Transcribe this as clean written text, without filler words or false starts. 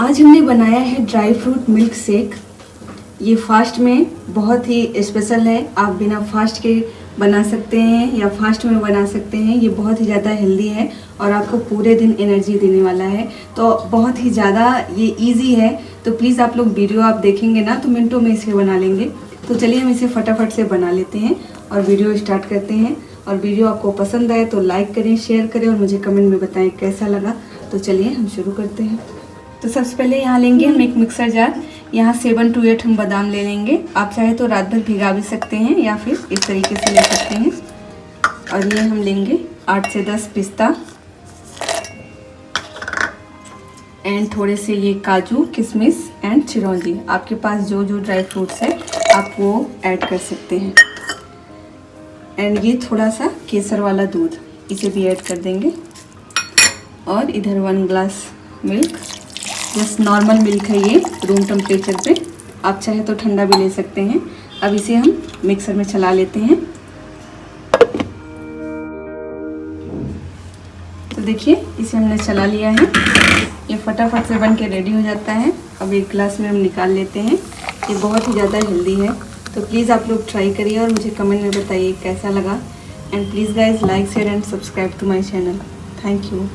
आज हमने बनाया है ड्राई फ्रूट मिल्क शेक। ये फास्ट में बहुत ही स्पेशल है। आप बिना फास्ट के बना सकते हैं या फास्ट में बना सकते हैं। ये बहुत ही ज़्यादा हेल्दी है और आपको पूरे दिन एनर्जी देने वाला है। तो बहुत ही ज़्यादा ये इजी है। तो प्लीज़ आप लोग वीडियो आप देखेंगे ना तो मिनटों में इसे बना लेंगे। तो चलिए हम इसे फटाफट से बना लेते हैं और वीडियो स्टार्ट करते हैं। और वीडियो आपको पसंद आए तो लाइक करें, शेयर करें और मुझे कमेंट में बताएं कैसा लगा। तो चलिए हम शुरू करते हैं। तो सबसे पहले यहाँ लेंगे हम एक मिक्सर जार। यहाँ 7 to 8 हम बादाम ले लेंगे। आप चाहे तो रात भर भिगा भी सकते हैं या फिर इस तरीके से ले सकते हैं। और ये हम लेंगे 8 से 10 पिस्ता एंड थोड़े से ये काजू, किशमिश एंड चिरौंजी। आपके पास जो जो ड्राई फ्रूट्स है आप वो ऐड कर सकते हैं। एंड ये थोड़ा सा केसर वाला दूध, इसे भी ऐड कर देंगे। और इधर 1 glass milk, just normal milk है ये, रूम टेम्परेचर पे। आप चाहे तो ठंडा भी ले सकते हैं। अब इसे हम मिक्सर में चला लेते हैं। तो देखिए इसे हमने चला लिया है। ये फटाफट से बन के रेडी हो जाता है। अब एक ग्लास में हम निकाल लेते हैं। ये बहुत ही ज़्यादा हेल्दी है। तो प्लीज़ आप लोग ट्राई करिए और मुझे कमेंट में बताइए कैसा लगा। And please guys like, share and subscribe to my channel. Thank you.